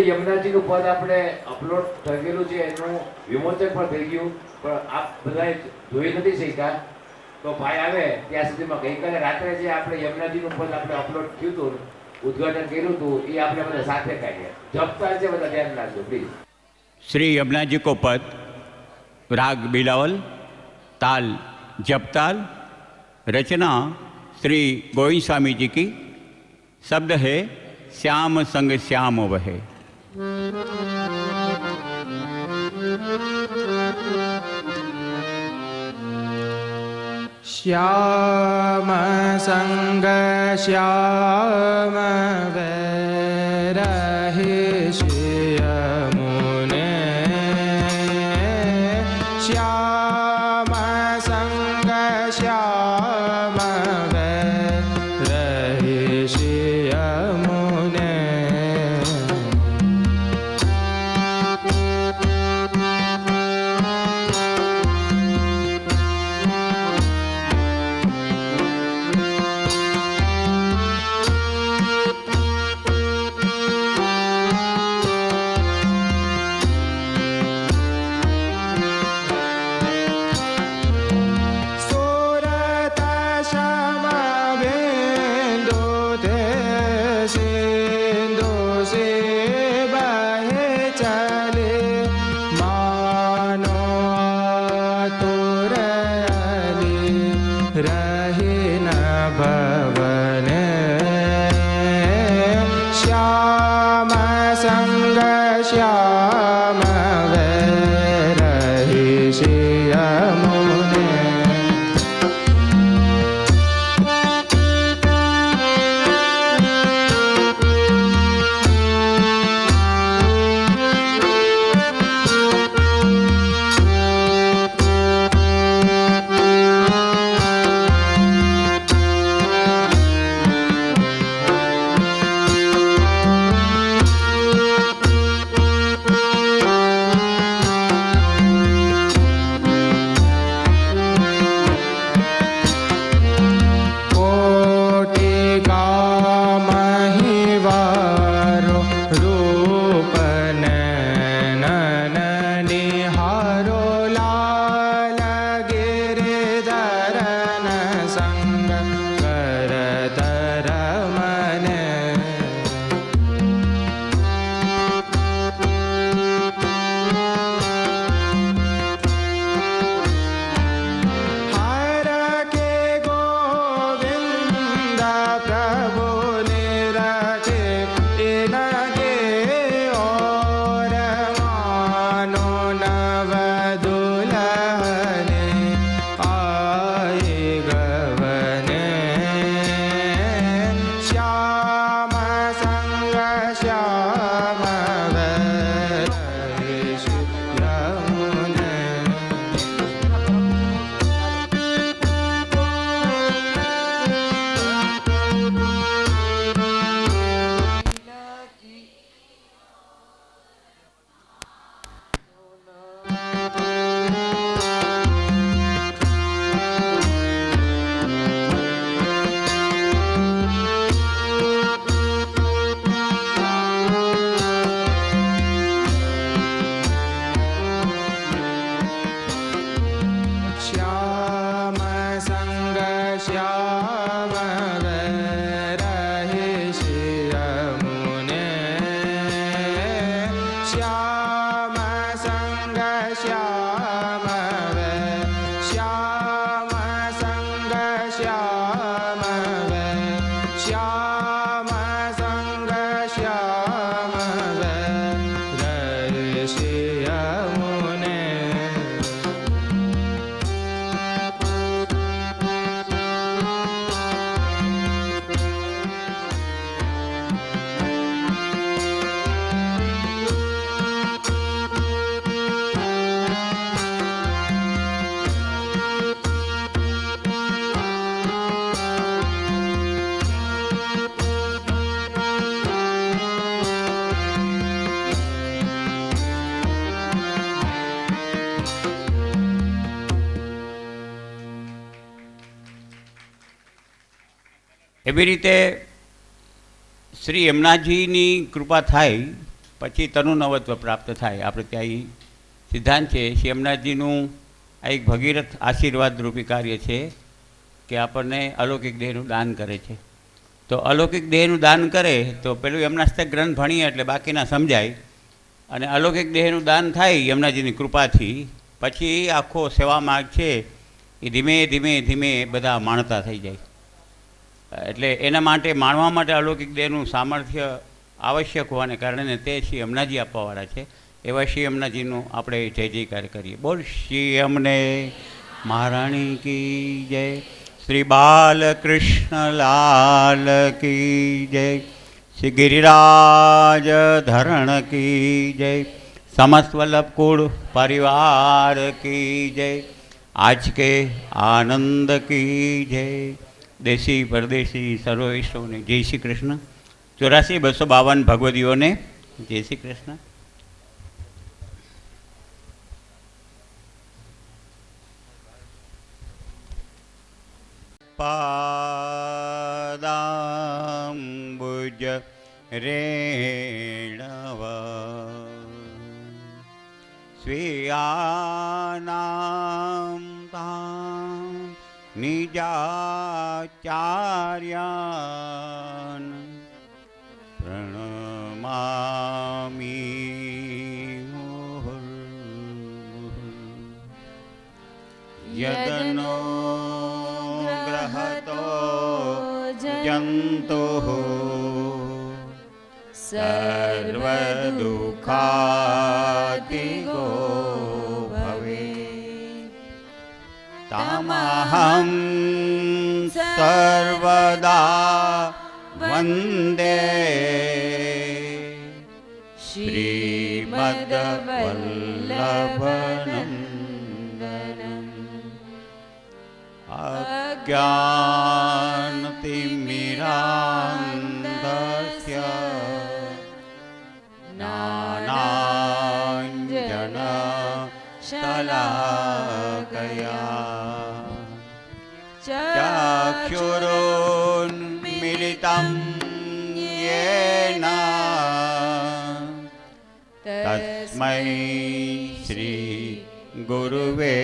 યમુનાજીનું પદ આપણે અપલોડ થઈ ગયેલું છે, એનું વિમોચન પણ થઈ ગયું, પણ આપ બધાએ જોઈ નથી શક્યા. તો ભાઈ આવે ત્યાં સુધીમાં ગઈકાલે રાત્રે જે આપણે યમુનાજીનું પદ આપણે અપલોડ થયું હતું, ઉદ્ઘાટન કર્યું હતું, એ આપણે બધા સાથે કાઢ્યા. જપતા છે, બધા ધ્યાન રાખજો પ્લીઝ. श्री यमुना जी को पद राग बिलावल, ताल जपताल, रचना श्री गोविंद स्वामी जी की, शब्द है श्याम संग श्याम वहे। श्याम संग श्याम वैरहि श्यामुने, श्याम संग श्याम वैरहि श्यामुने। श्याम संग श्याम वैरहि श्यामुने। એવી રીતે શ્રી યમુનાજીની કૃપા થાય પછી તરુનવત્વ પ્રાપ્ત થાય. આપણે ત્યાં ઈ સિદ્ધાંત છે. શ્રી યમુનાજીનું આ એક ભગીરથ આશીર્વાદરૂપી કાર્ય છે કે આપણને અલૌકિક દેહનું દાન કરે છે. તો અલૌકિક દેહનું દાન કરે તો પેલું યમનાસ્તક ગ્રંથ ભણીએ એટલે બાકીના સમજાય, અને અલૌકિક દેહનું દાન થાય યમુનાજીની કૃપાથી, પછી આખો સેવા માર્ગ છે એ ધીમે ધીમે ધીમે બધા માણતા થઈ જાય. એટલે એના માટે માણવા માટે અલૌકિક દેહનું સામર્થ્ય આવશ્યક હોવાને કારણે તે શ્રી યમુનાજી આપવાવાળા છે. એવા શ્રી યમુનાજીનું આપણે જય જયકાર કરીએ. બોલ શ્રી યમને મહારાણી કી જય, શ્રી બાલકૃષ્ણલાલ કી જય, શ્રી ગિરિરાજ ધરણ કી જય, समस्त वल्लभ कुल परिवार की जय, आज के आनंद की जय. देशी परदेशी सर्व विश्वने जय श्री कृष्ण. 84,252 भगवदीओने जय श्री कृष्ण. पादाम्बुज रेणवा स्वीयानां तां निजाचार्यान् प्रणमामि मुहुर्मुहुः. यदनो ग्रहतो जन्तुः सर्वदुःखातिगो भवेत्, तमहं सर्वदा वन्दे श्रीमद्वल्लभनन्दनम्. अज्ञानतिमिरान्धस्य ज्ञानाञ्जनशलाकया चक्षुरुन्मीलितं येन तस्मै श्री गुरुवे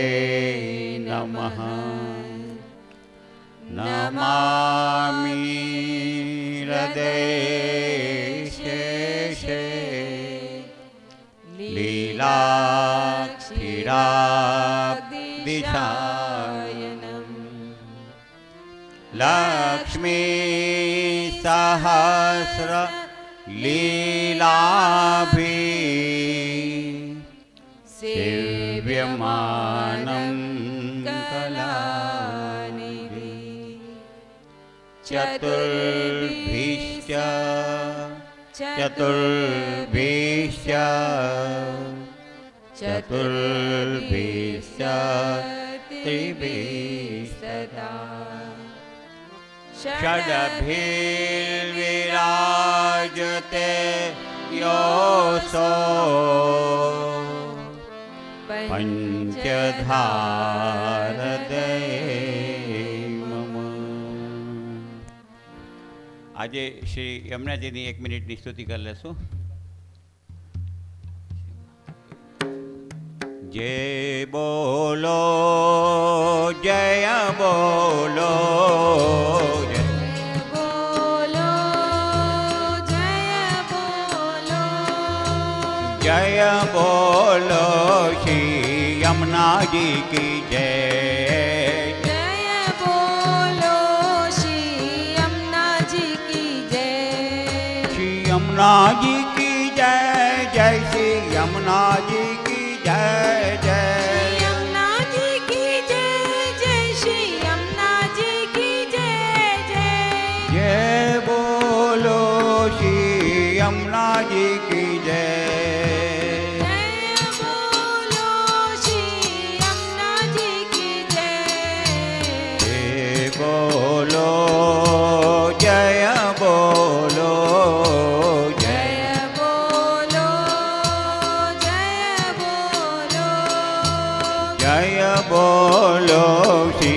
नमः. नमामि हृदयेशे लीलाक्षीराब्धिशायनम्. लक्ष्मी सहस्र लीलाभि सेव्यमानं कलानिधि. चतुर्भिश्च चतुर्भिश्च चतुर्भिश्च त्रिभिस्तथा षड्भिर्विराजते योऽसौ પંચધારદય મમ. આજે શ્રી યમુનાજીની 1 મિનિટની સ્તુતિ કરી લેશું. જય બોલો જય બોલો જય બોલો જય બોલો જય બોલો શ્રી यमुनाजी की जय. जय बोलो श्री यमुनाजी की जय. श्री यमुनाजी की जय. जय श्री यमुनाजी की जय. जय यमुनाजी की जय. जय श्री यमुनाजी की जय. जय जय बोलो श्री यमुनाजी की जय. बोलो श्री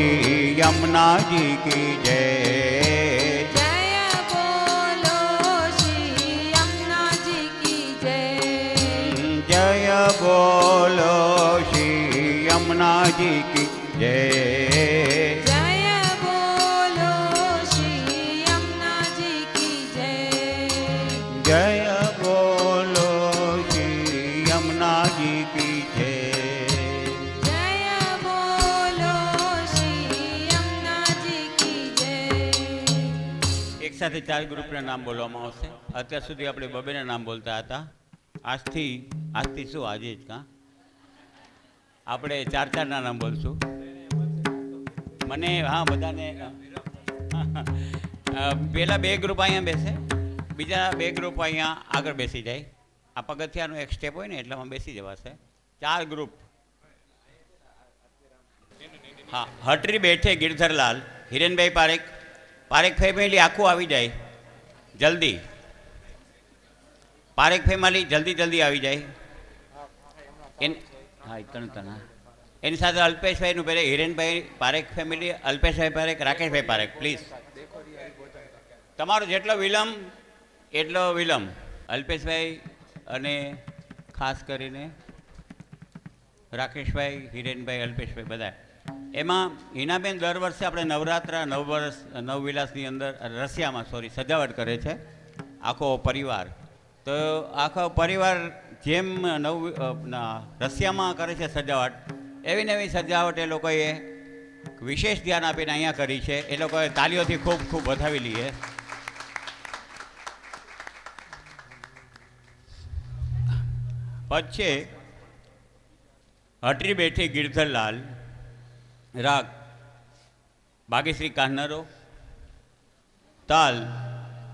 यमुनाजी की जय. जय बोलो श्री यमुनाजी की जय. जी की जय। जय बोलो श्री यमुना जी की जय। जय बोलो श्री यमुना जी की जय। जय बोलो श्री यमुना जी की जय। એક સાથે 4 ગ્રુપના નામ બોલવામાં આવશે. અત્યાર સુધી આપણે બબેના નામ બોલતા હતા. આજથી શું આજે જ કાં આપણે 4-4ના નામ બોલશું. મને હા બધાને પહેલાં 2 ગ્રુપ અહીંયા બેસે, બીજા 2 ગ્રુપ અહીંયા આગળ બેસી જાય. આ પગથિયાનું એક સ્ટેપ હોય ને એટલામાં બેસી જવાશે. 4 ગ્રુપ. હા, હટરી બેઠે ગિરધરલાલ, હિરેનભાઈ પારેખ, પારેખ ફેમિલી આખું આવી જાય જલ્દી. પારેખ ફેમિલી જલ્દી આવી જાય. હા ત્રણ એની સાથે અલ્પેશભાઈનું પહેલે હિરેનભાઈ પારેખ ફેમિલી, અલ્પેશભાઈ પારેખ, રાકેશભાઈ પારેખ પ્લીઝ. તમારો જેટલો વિલંબ એટલો વિલંબ. અલ્પેશભાઈ અને ખાસ કરીને રાકેશભાઈ, હિરેનભાઈ, અલ્પેશભાઈ બધા. એમાં હિનાબેન દર વર્ષે આપણે નવરાત્રા, નવવિલાસની અંદર રસિયામાં સજાવટ કરે છે આખો પરિવાર. તો આખો પરિવાર જેમ રસિયામાં કરે છે સજાવટ, એવી નવી સજાવટ એ લોકોએ વિશેષ ધ્યાન આપીને અહીંયા કરી છે. એ લોકોએ તાલીઓથી ખૂબ ખૂબ વધાવી લઈએ. પછી હટરી બેઠી ગિરધરલાલ, રાગ ભાગ્યશ્રી કાહનરો, તાલ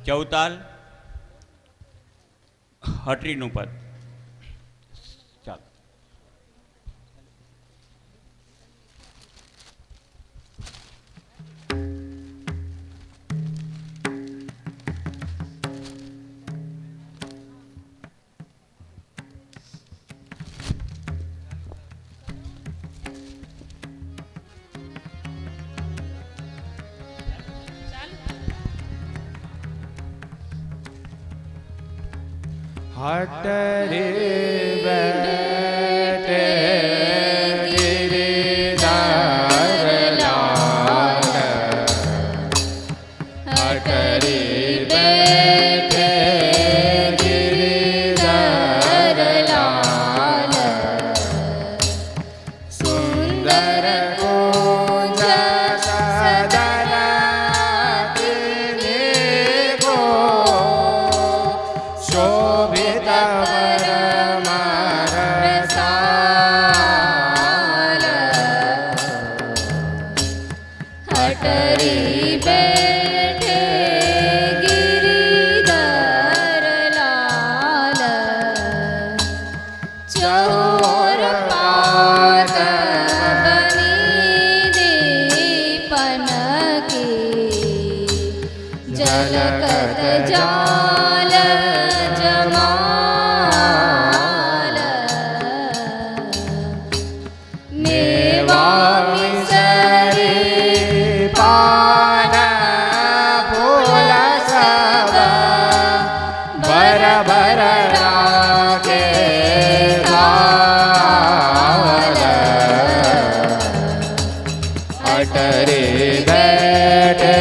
ચૌતાલ, હટરીનું પદ. ચાલો. हट रे बैठे गिरिधर लाल, हट रे बैठे गिरिधर लाल, सुंदर कुंज सदन तिन्हीं को शोभित परमरसाल, हटरी बैठे गिरिधर लाल, चौर पात बनी दीपन की, झलकत जाल जमाल, मेवा मिसरी पान फूल सब, बर बर रागे गाल, अटरे बैठे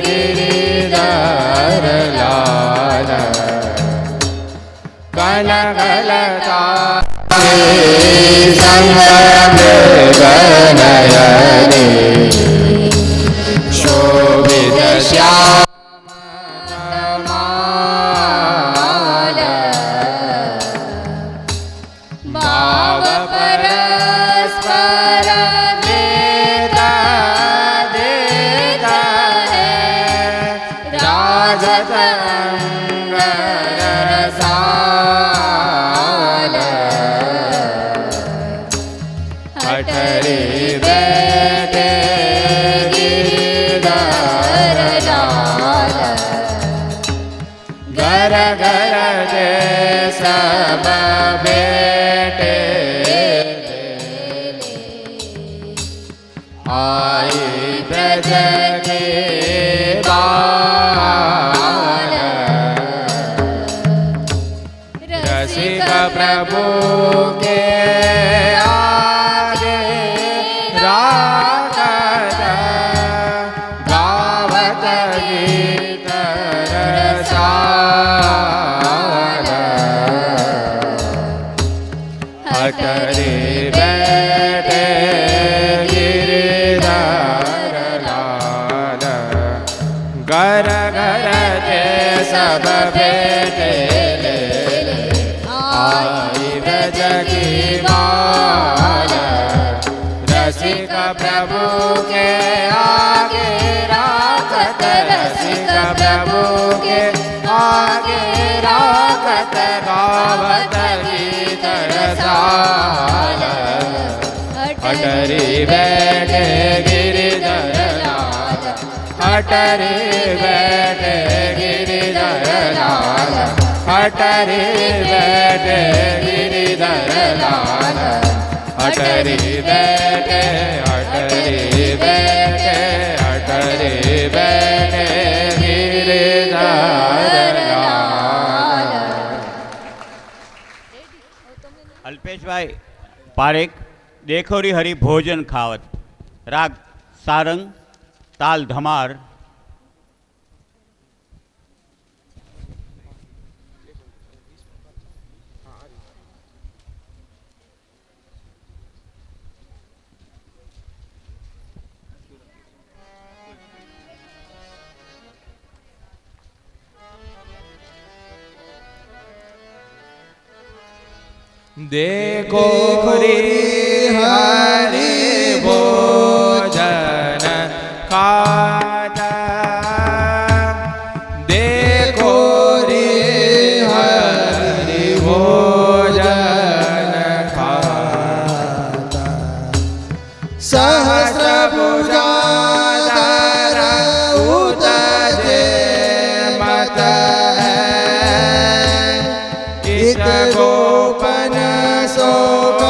गिरिधर लाल, कल कलता संगनयने, शोभित श्यामतमाल, भाव परस्पर देता देता है, राजतंग रसाल, हटरे बैठे गिरिधर लाल, घर घर जे सब बेटे आई ब्रज के बाल, रसिक प्रभु के आगे अटरी बैठे गिरिधर लाल घर घर के सब बेटे ले आई ब्रज की माल रसिक प्रभु के आगे राखत रसिक प्रभु के आगे राखत गावत गीत रसाल अटरी बैठे गिरिधर लाल अटरी बैठे गिरिधर लाल अटरी बैठे गिरिधर लाल अटरी बैठे अटरी बैठे अटरी बैठे गिरिधर लाल। अल्पेशभाई पारेख देखोरी हरि भोजन खावत राग सारंग ताल धमार। देखो रे हरि भोजन खाता देखो रे हरि भोजन खाता सहस्र भुजाधर उदजे मत है इत गोपन शोक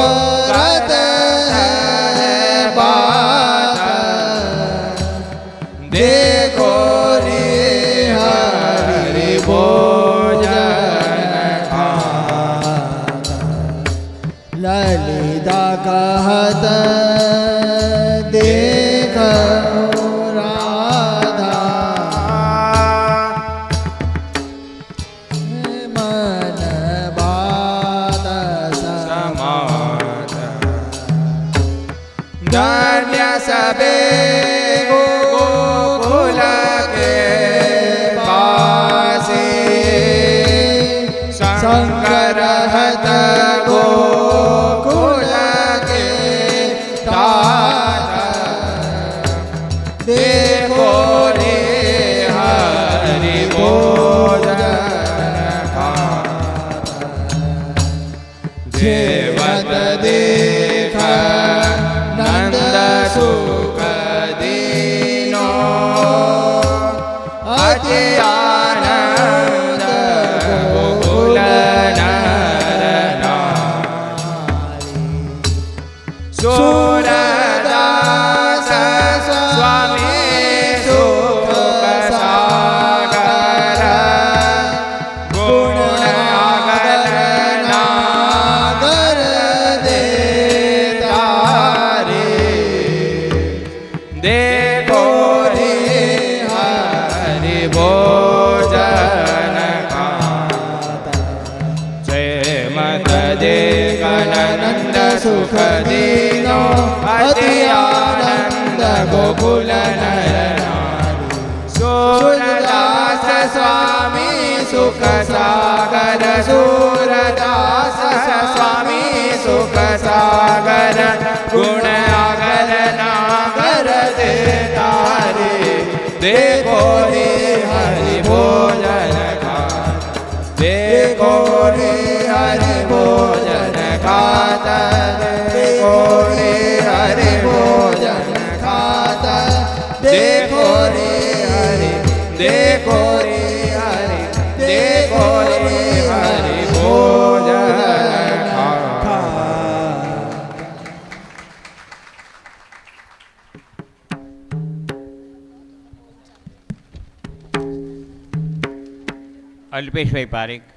रत है बात देखो रे हरि भोजन खाता ललिता कहत देख राधा मन बात समात धन्य सबे गोकुल के पासी शंकर हत गोकुल के दाता देखो रे हरि भोजन खाता देवत देख नंद सुख दीनो अति आनंद गोकुल नर नारी सूरदास स्वामी सुख सागर गुण अगल नागर देता रे देखो रे हरि भोजन खाता जय मत देख नंद सुख दीनो अति आनंद गोकुल नर नारी सूरदास स्वामी सुख सागर सूरदास स्वामी सुख सागर गुण अगल नागर देता रे देखो रे हरि भोजन खाता देखो रे हरि भोजन खाता देखो रे हरि भोजन खाता देखो रे हरि देखो रे हरि देखो रे हरि भोजन खाता। અલ્પેશભાઈ પારેખ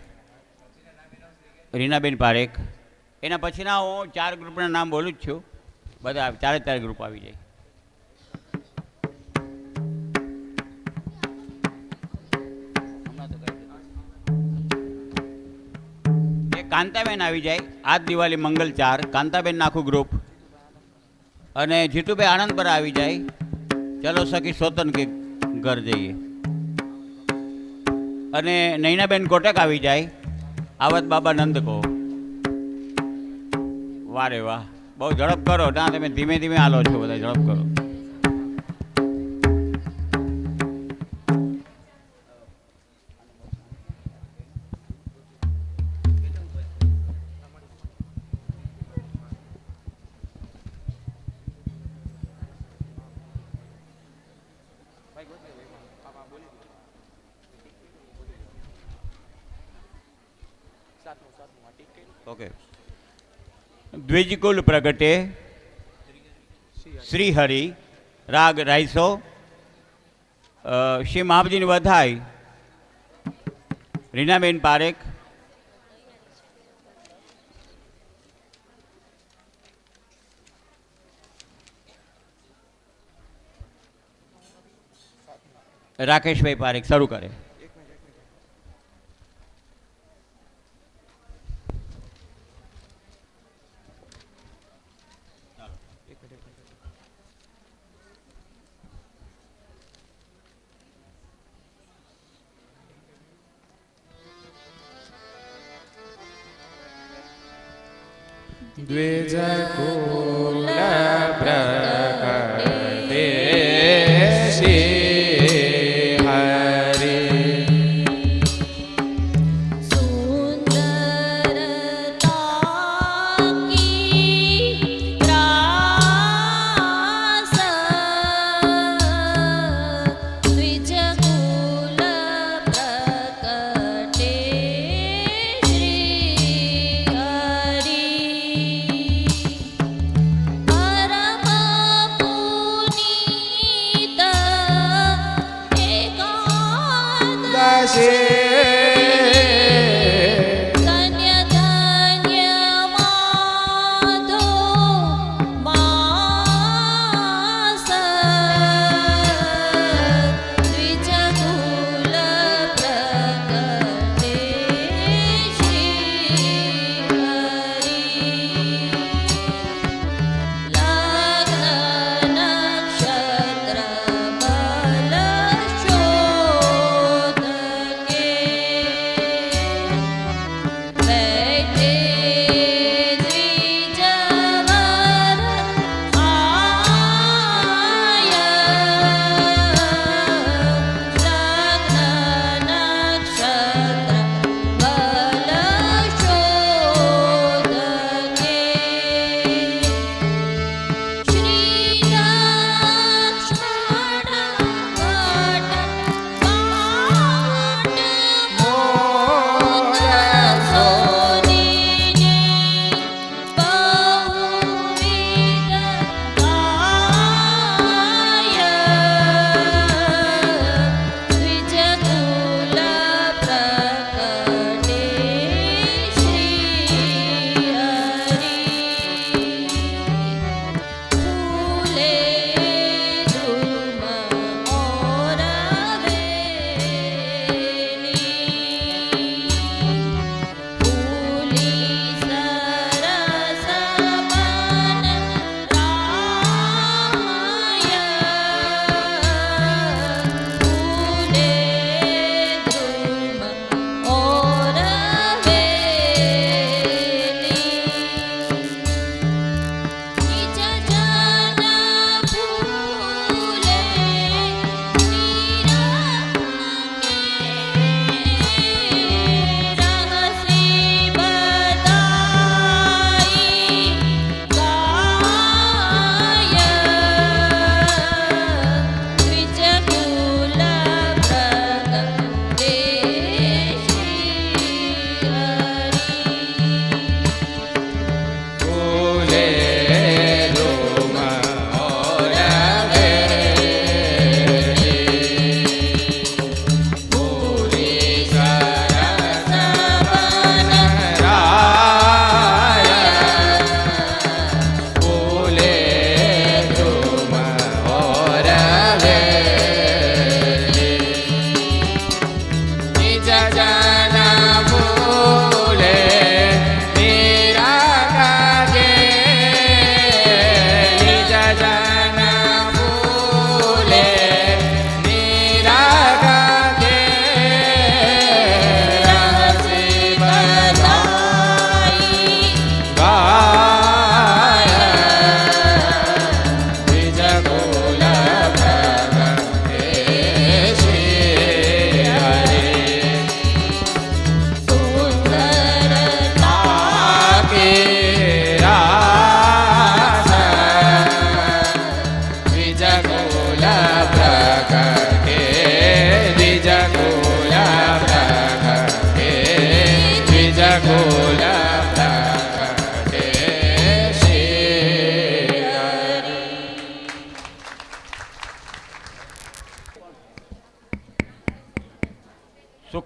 રીનાબેન પારેખ એના પછીના હું 4 ગ્રુપના નામ બોલું જ છું બધા ચારે ગ્રુપ આવી જાય એક કાંતાબેન આવી જાય. આજ દિવાળી મંગલ 4 કાંતાબેન આખું ગ્રુપ. અને જીતુભાઈ આનંદ પર આવી જાય. ચલો સખી સોતન કે ઘર જઈએ. અને નૈનાબેન કોટક આવી જાય. આવત બાબા નંદ કહો. વારે વાહ, બહુ ઝડપ કરો. ના તમે ધીમે ધીમે હાલો છો, બધા ઝડપ કરો. ઓકે. દ્વિજકુલ પ્રગટે શ્રી હરિ રાગ રાઈસો. શ્રી મહાપજીની વધાઈ રીનાબેન પારેખ. રાકેશભાઈ પારેખ શરૂ કરે. द्विजकुल प्रकटे श्री हरि सुंदरता की रास द्विजकुल प्रकटे श्री हरि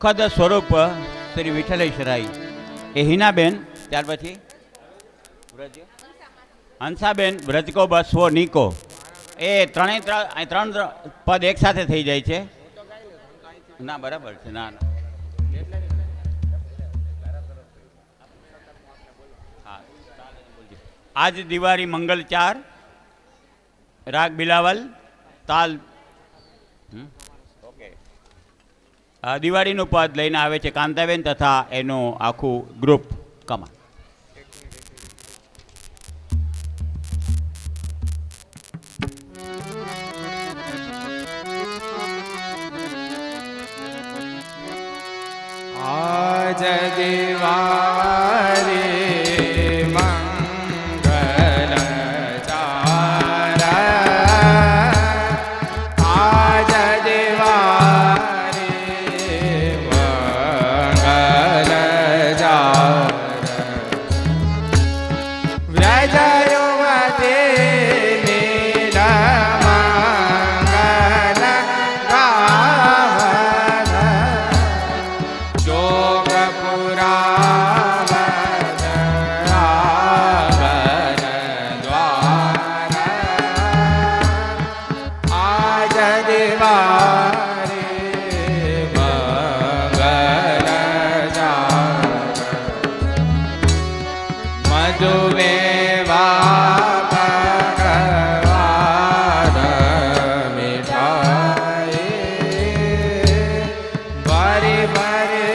સુખદ સ્વરૂપ શ્રી વિઠ્ઠલેશ્વરાય એ હિનાબેન, ત્યાર પછી હંસાબેન વ્રજકો બસવો નીકો, એ ત્રણ પદ એકસાથે થઈ જાય છે. ના બરાબર છે. ના ના આજ દિવાળી મંગલ 4, રાગ બિલાવલ, તાલ. ઓકે, દિવાળીનું પદ લઈને આવે છે કાંતાબેન તથા એનું આખું ગ્રુપ. કમા આજ દિવાળી મંગલ ચાર, આજ દિવાળી મંગલ ચાર, વ્રજ યુવતી નીલ મંગલ ગાવન, જોગ પુરાવન આગન દ્વાર, આજ દિવાળી મંગલ ચાર, મધુમેવા પકવાન મીઠાઈ, ભરી ભરી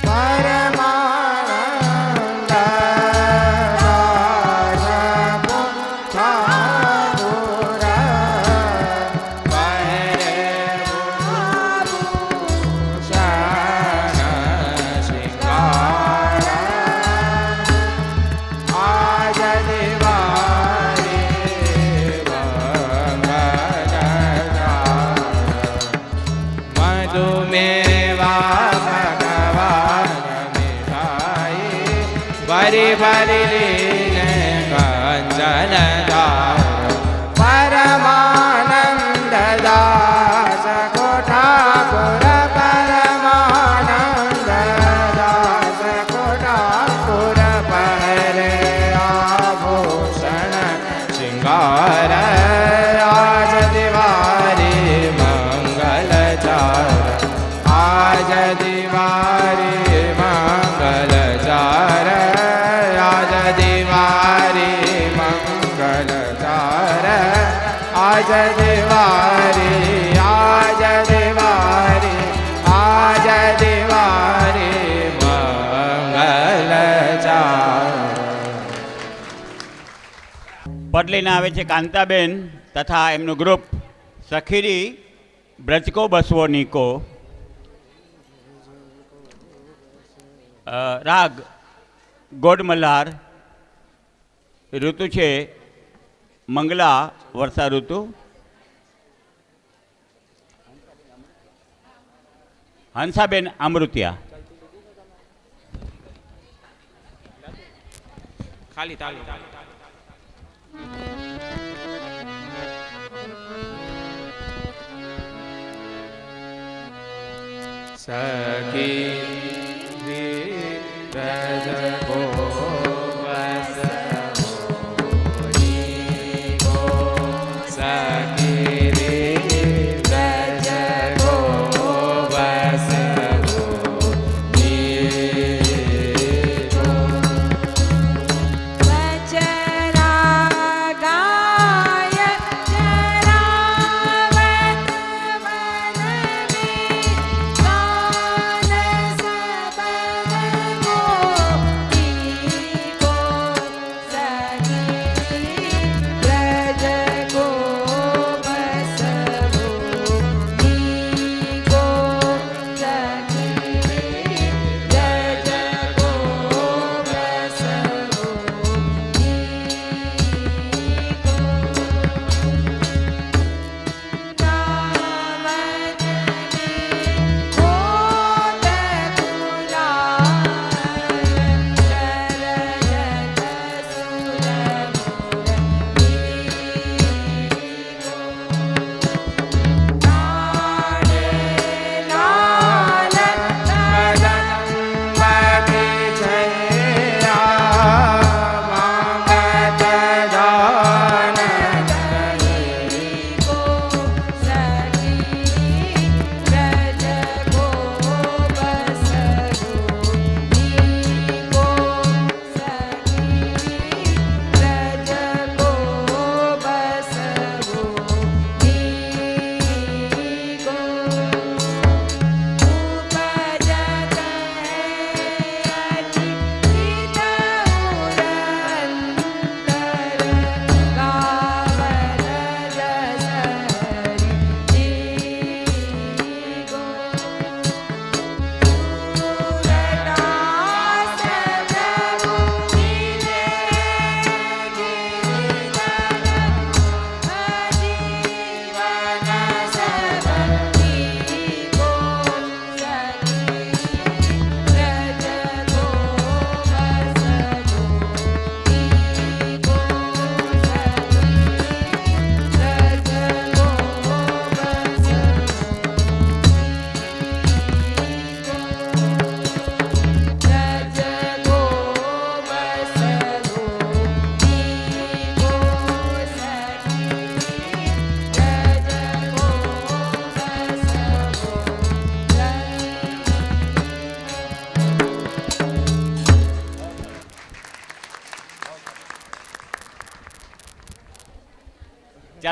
પરમાનંદ મધુમેવા ભગવાન મીઠાઈ, ભરી ભરી લીને કંચન દાર, પરમાનંદ દાસ કોઠાપુર, પરમાનંદ દાસ કોઠાપુર, પહેરે આભૂષણ શિંગાર, આજ દિવાળી મંગલ ચાર, આજ દિવાળી મંગલ ચાર, આજ દિવાળી મંગલ ચાર, આજ દિવાળી, આજ દિવાળી, આજ દિવાળી મંગલ ચાર. પદ લઈને આવે છે કાંતાબેન તથા એમનું ગ્રુપ. સખીરી બ્રજકો બસવો નીકો, રાગ ગોડ મલ્હાર, ઋતુ છે મંગલા વર્ષા ઋતુ. હંસાબેન અમૃતિયા. ખાલી તાલી. સખી વ્રજ ગો ગાય ચરાવત વનવી, ગાન સબન ગોપી.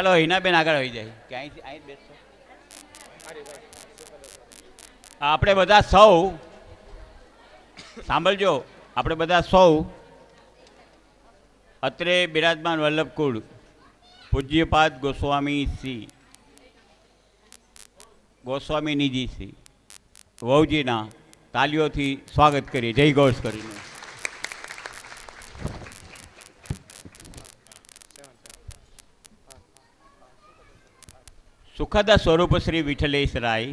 ચાલો હિનાબેન આગળ આવી જાય કે અહીંથી અહીં જ બેસશો. આપણે બધા સૌ સાંભળજો, આપણે બધા સૌ અત્રે બિરાજમાન વલ્લભકુળ પૂજ્યપાદ ગોસ્વામી શ્રી ગોસ્વામીનીજી શ્રી વહુજીના તાલીઓથી સ્વાગત કરીએ, જય ઘોષ કરીને. સુખદ સ્વરૂપ શ્રી વિઠ્ઠલેશ રાય,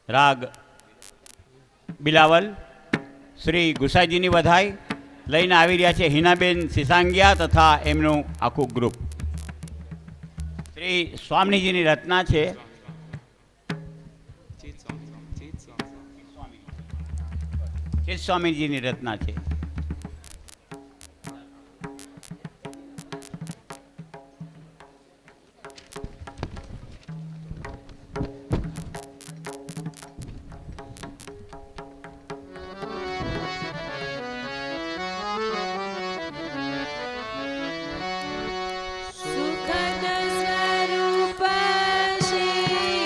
રાગ બિલાવલ, શ્રી ગુસાઈજીની વધાઈ લઈને આવી રહ્યા છે હિનાબેન સિસાંગિયા તથા એમનું આખું ગ્રુપ. શ્રી સ્વામીજીની રચના છે. ચિત સ્વામીજીની રચના છે. સુખદ સ્વરૂપ શ્રી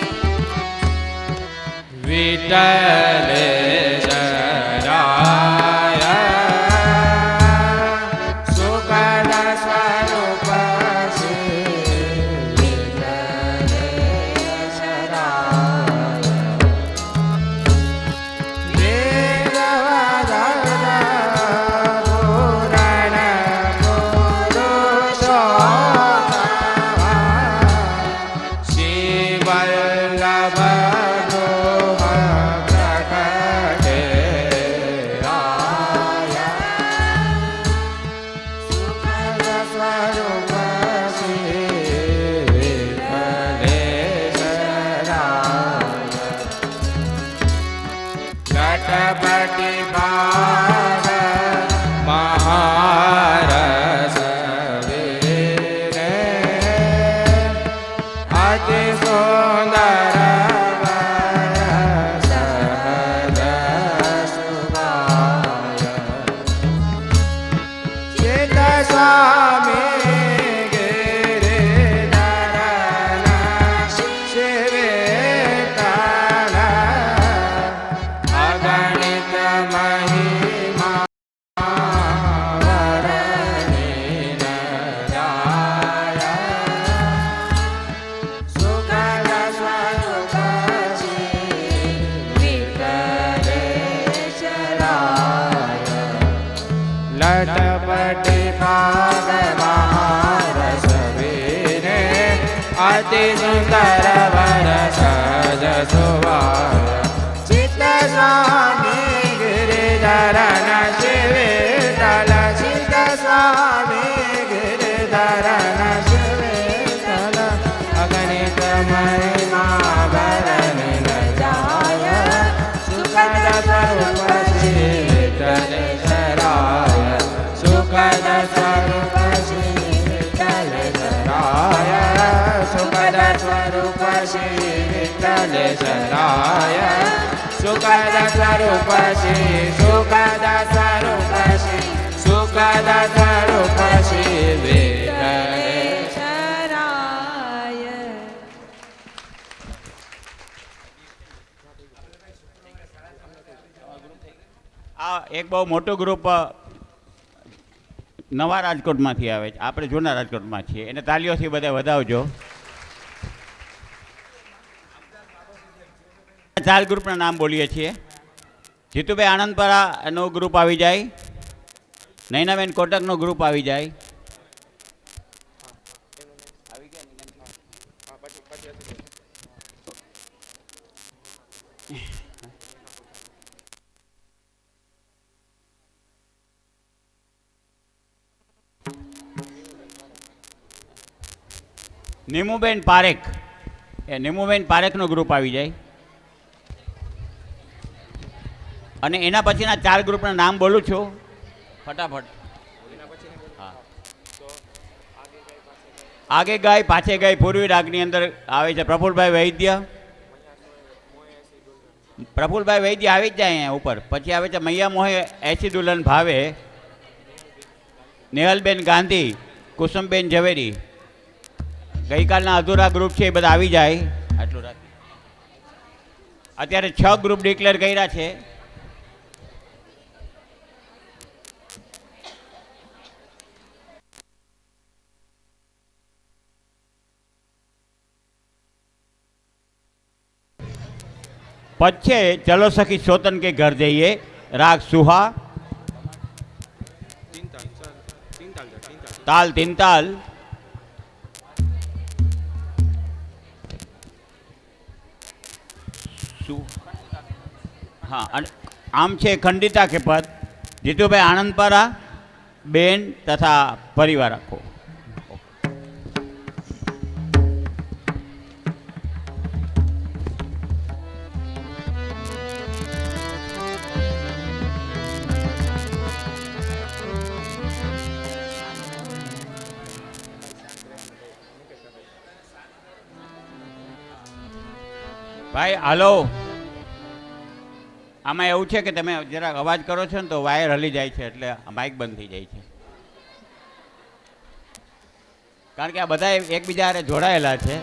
વિઠ્ઠલેશ રાય સુખદ સ્વરૂપ શ્રી વિઠ્ઠલેશ રાય વેદવદન પુરાણ પુરુષોત્તમ શ્રી વલ્લભ લટપટી ભાગ મહારસ વીરે અતિ સુંદર સહજ સુભાય ચિત સ્વામી ગિરિધરના શિવેતન અગણિત મહિમા વરણીન રાય સુખદ સ્વરૂપ શ્રી વિઠ્ઠલેશ રાય લટપટી ભાગ મહારસ વીરે અતિ સુંદર વરસ જસવાય ચિત્ત સ્વામી ગિરિધરના શિવેતલ ચિત્ત સ્વામી ગિરિધરના શિવેતલ અગણિત મહિમા વરણીન જાય સુખદ સ્વરૂપ શ્રી વિઠ્ઠલેશ રાય સુખદ સ્વરૂપ શ્રી વિઠ્ઠલેશ રાય સુખદ સ્વરૂપ શ્રી વિઠ્ઠલેશ રાય સુખદ સ્વરૂપ શ્રી સુખદ સ્વરૂપ શ્રી સુખદ સ્વરૂપ શ્રી વિઠ્ઠલેશ રાય. આ એક બહુ મોટું ગ્રુપ નવા રાજકોટમાંથી આવે છે, આપણે જૂના રાજકોટમાં છીએ, એને તાલીઓથી બધા વધાવજો. 4 ગ્રુપના નામ બોલીએ છીએ. જીતુભાઈ આનંદપરાનું ગ્રુપ આવી જાય, નૈનાબેન કોટકનું ગ્રુપ આવી જાય, નીમુબેન પારેખ, એ નીમુબેન પારેખનો ગ્રુપ આવી જાય. અને એના પછીના 4 ગ્રુપના નામ બોલું છું ફટાફટ. હા, આગે ગાય પાછે ગાય પૂર્વી રાગની અંદર આવે છે પ્રફુલભાઈ વૈદ્ય. પ્રફુલભાઈ વૈદ્ય આવી જ જાય અહીંયા ઉપર. પછી આવે છે મૈયા મોહે એસી દુલ્હન ભાવે, નેહલબેન ગાંધી, કુસુમબેન ઝવેરી, ગઈકાલના અધૂરા ગ્રુપ છે એ બધા આવી જાય આટલું રાખ. અત્યારે 6 ગ્રુપ ડિક્લેર કર્યા છે. पद छे चलो सखी सोतन के घर जाइए, राग सुहा, ताल तीन ताल, हाँ आम छे खंडिता के पद जीतुभाई आनंदपारा बेन तथा परिवार आखो. ભાઈ હાલો, આમાં એવું છે કે તમે જરાક અવાજ કરો છો ને તો વાયર હલી જાય છે એટલે માઇક બંધ થઈ જાય છે. કારણ કે આ બધા એકબીજા હારે જોડાયેલા છે.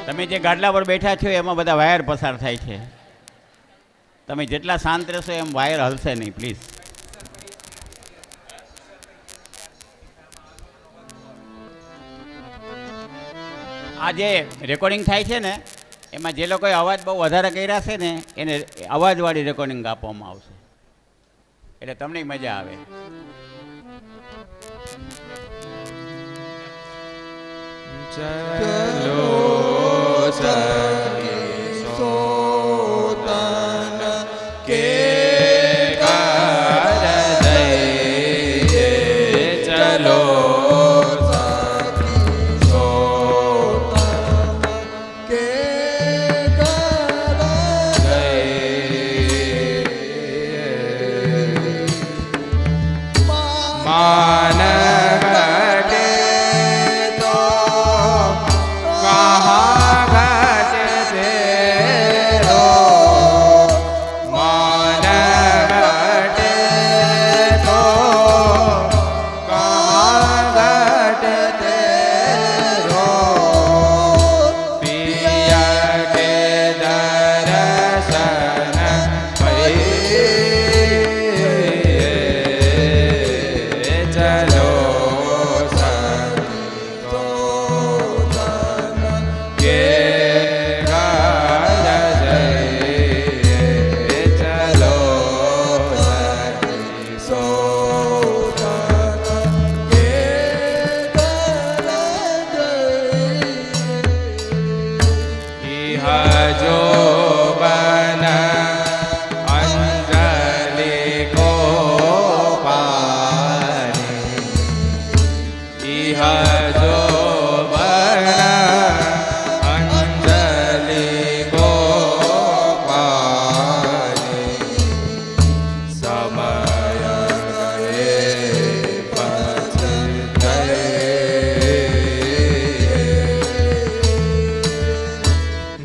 તમે જે ગાડલા પર બેઠા છો એમાં બધા વાયર પસાર થાય છે. તમે જેટલા શાંત રહેશો એમ વાયર હલશે નહીં પ્લીઝ. આ જે રેકોર્ડિંગ થાય છે ને એમાં જે લોકોએ અવાજ બહુ વધારે કર્યા છે ને એને અવાજવાળી રેકોર્ડિંગ આપવામાં આવશે એટલે તમને મજા આવે. ચલો સખી સોતન કે ઘર જઈએ, ચલો मान घटे तो कहाँ घटे तेरो, मान घटे तो कहाँ घटे तेरो, पिया के दर्शन भई चलो के घर जइए, चलो सोतन के इह जो बन अंजलि को पानी, इह जो बन अंजलि को पानी, समय गए पछी गए,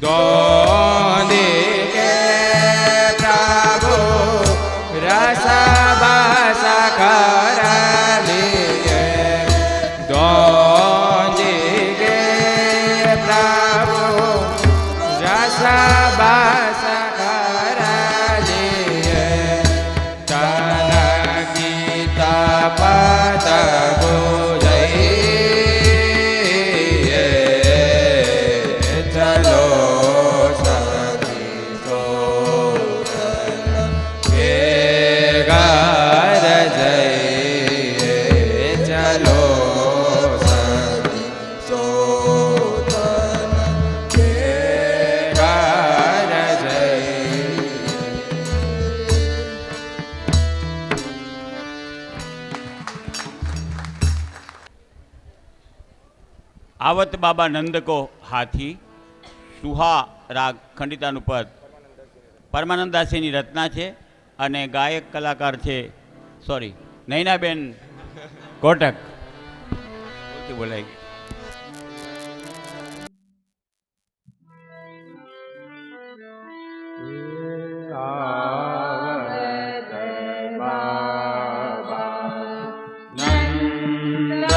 दोंदी के प्रभु रस बस कर लिए, दोंदी के प्रभु रस बस कर लिए, तन गीता पद बुझइए, चलो सखी सोतन के घर जइए, चलो सखी सोतन के घर जइए. आवत बाबा नंद को हाथी, सुहा राग खंडिताનું પદ પરમાનંદ દાસીની રચના છે અને ગાયક કલાકાર છે નૈનાબેન કોટક. બોલાય आवत बाबा नंद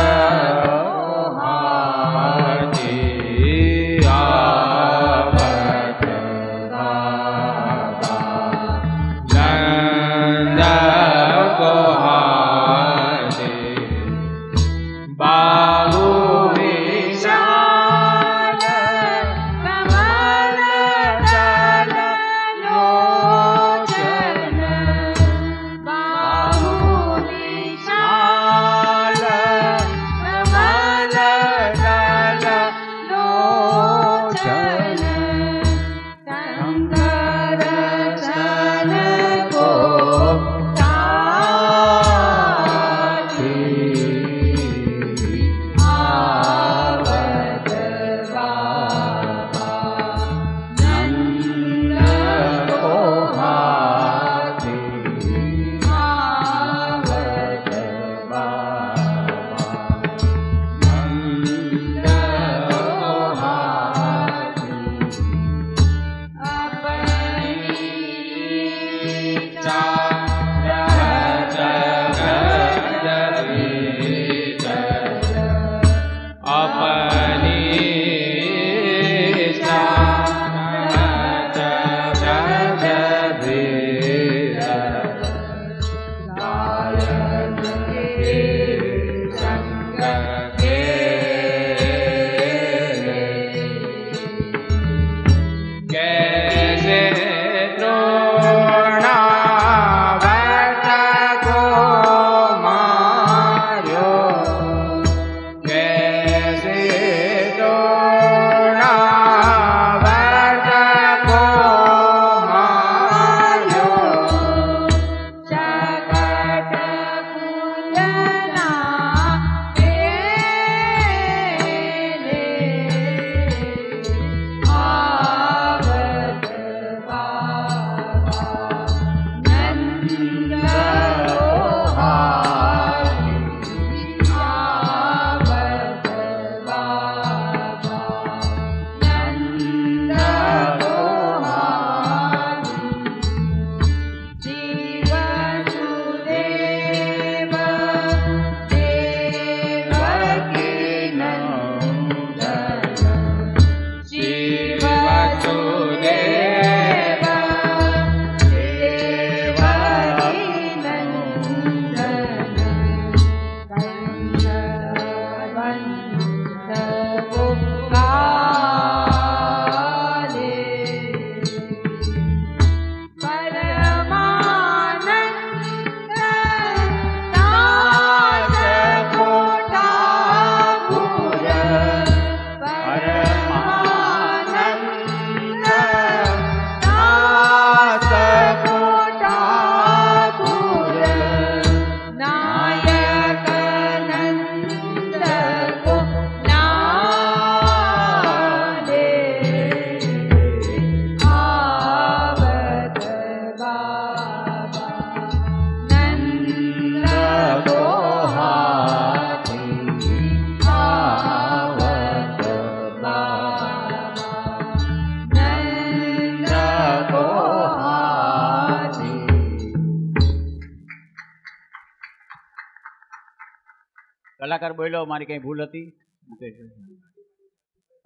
કલાકાર બોલ્યો મારી કંઈ ભૂલ હતી?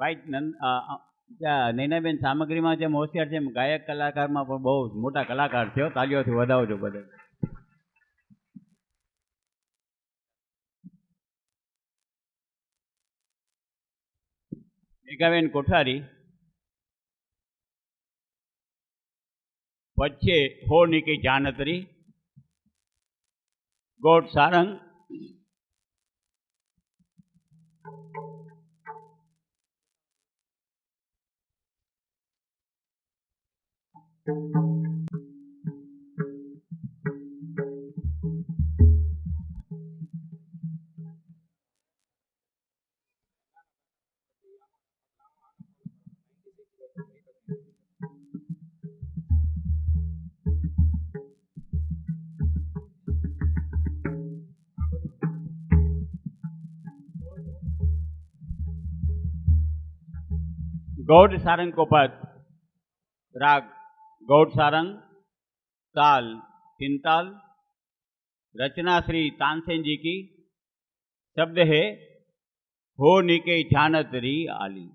ભાઈ નૈનાબેન સામગ્રીમાં જેમ હોશિયાર છે એમ ગાયક કલાકારમાં પણ બહુ મોટા કલાકાર છે. તાલીઓથી વધાવજો બધા. મેઘાબેન કોઠારી વચ્ચે હો નીકી જાનતરી ગોટ સારંગ गौड़ सारंग को पद राग गौड़ सारंग ताल तिनताल रचना श्री तानसेन जी की शब्द है हो निके जानत री आली।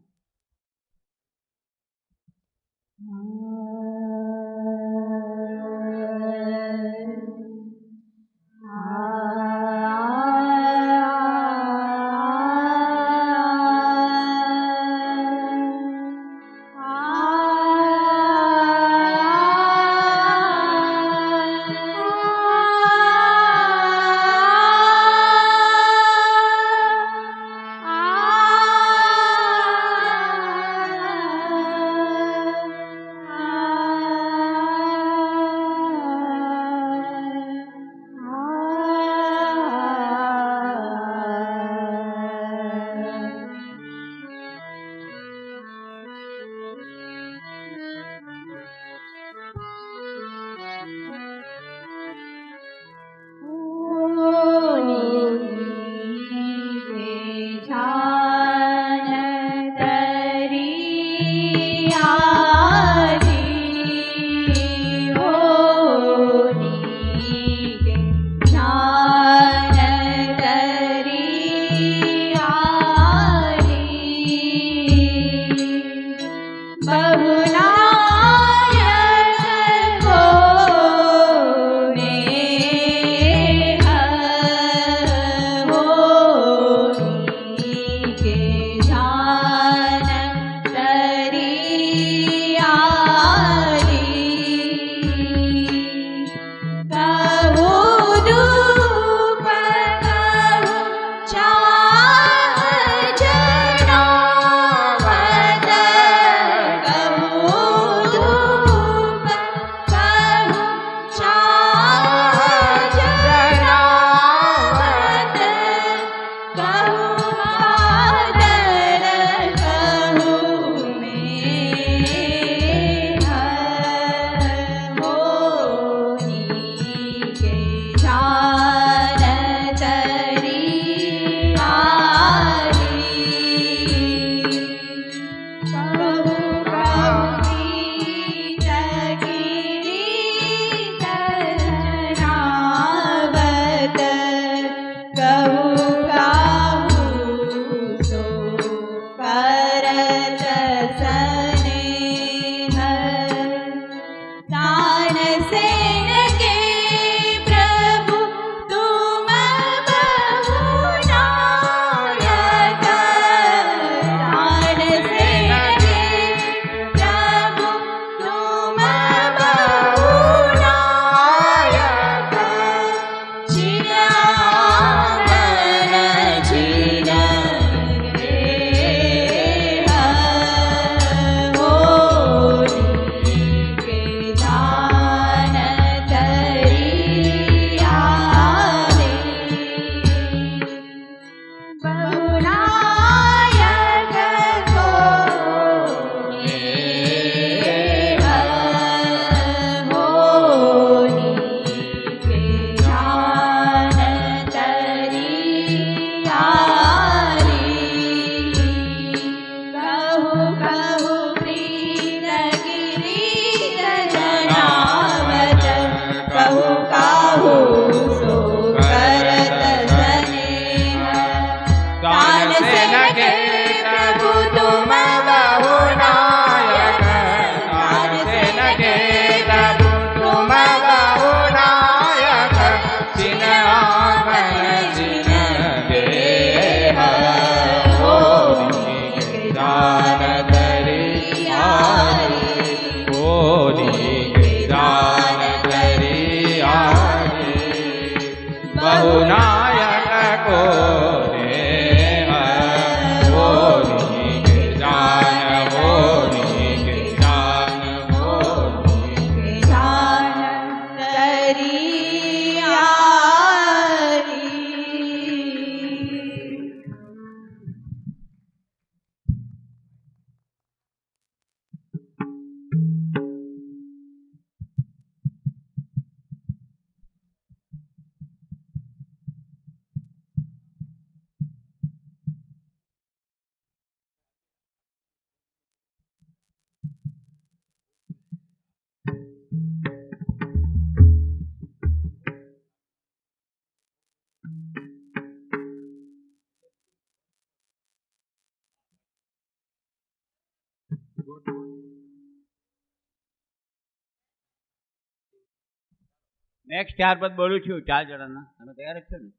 નેક્સ્ટ 4 પદ બોલું છું 4 જણાના. તમે તૈયાર જ છો ને?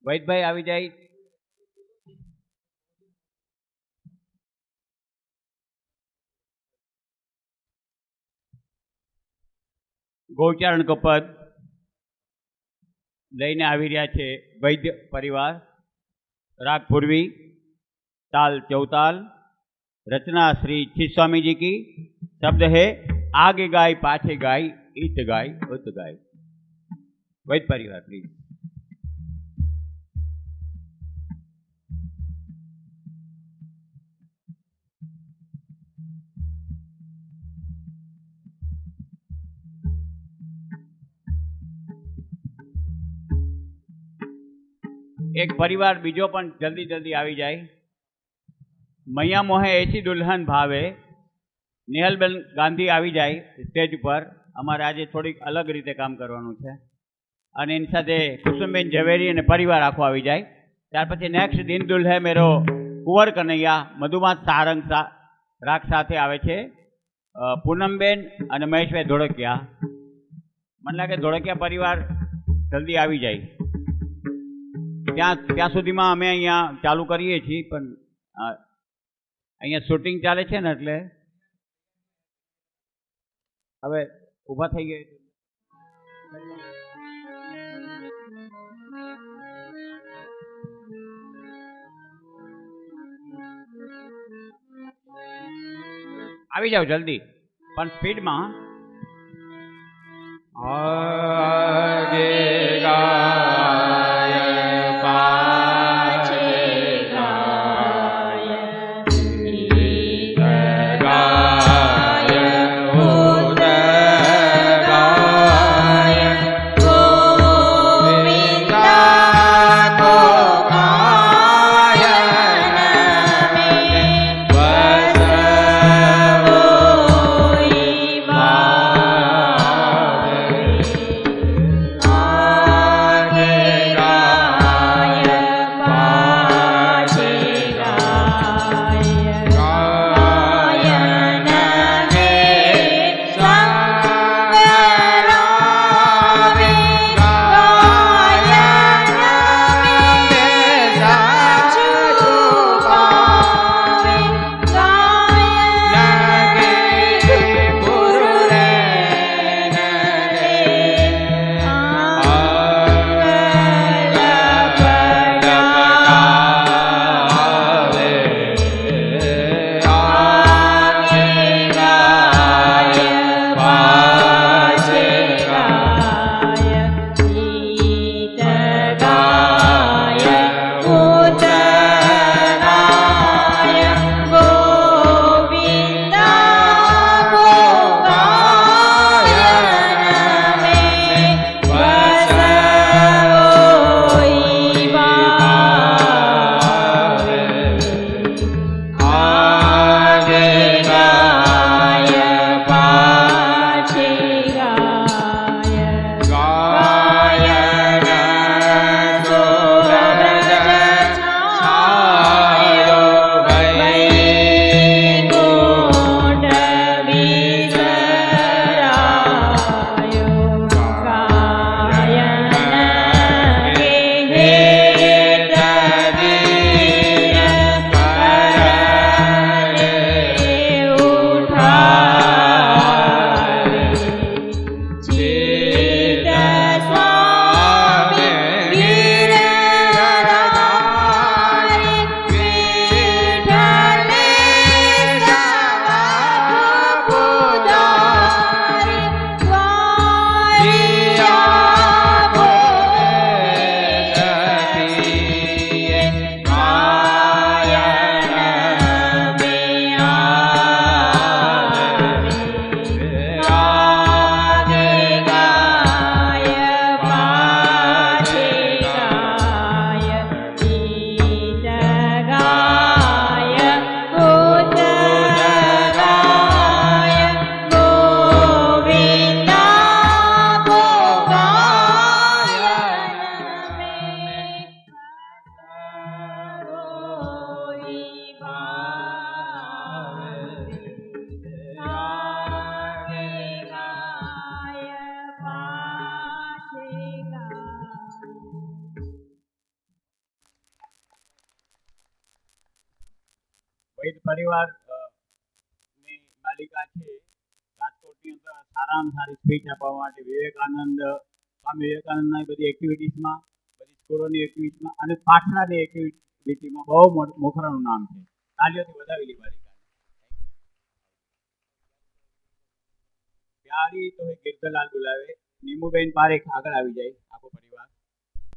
વૈદભાઈ આવી જાય. ગૌચરણ કપદ લઈને આવી રહ્યા છે વૈદ્ય પરિવાર. રાગ પૂર્વી, ताल चौताल, रचना श्री चित स्वामी जी की। शब्द है आगे गाय पाछे गाय इत गाय उत गाय। वैद परिवार प्लीज। एक परिवार बीजो पण जल्दी जल्दी आवी जाए। मैया मोहे ऐसी दुल्हन भावे। नेहलबेन गांधी आवी जाए स्टेज पर। अमारे आज थोड़ी अलग रीते काम करवानुं छे अने एनी साथे कुसुमबेन झवेरी अने परिवार आखो आवी जाए। त्यार पछी नेक्स्ट दिन दुल्हे मेरो कुंवर कन्हैया मधुमात सारंग राग साथे आवे छे। पूनमबेन अने महेशभाई धोळकिया। मन लागे धोळकिया परिवार जल्दी आवी जाए। त्या सुधीमां अमे अहींया चालू करीए छीए पण अहींया शूटिंग चाले छे ने एटले हवे ऊभा थई गया। आवी जाओ जल्दी पण स्पीड में। आगे गाय पाछे गाय इत गाय उत गाय गोविंदा को गायन में बस होई मा વૈદ પરિવાર ની બાલિકા છે રાજકોટની અંદર સારામાં સારી સ્પીચ આપવા માટે વિવેકાનંદ સ્વામી વિવેકાનંદના બધી એક્ટિવિટીઝમાં બધી સ્કૂલોની એક્ટિવિટીમાં અને પાઠશાળાની એક્ટિવિટીમાં બહુ મોખરાનું નામ છે. તાલીઓથી વધાવેલી બાલિકા પ્યારી તો હે ગિરધરલાલ બોલાવે. નીમુબેન પારેખ આગળ આવી જાય. આખો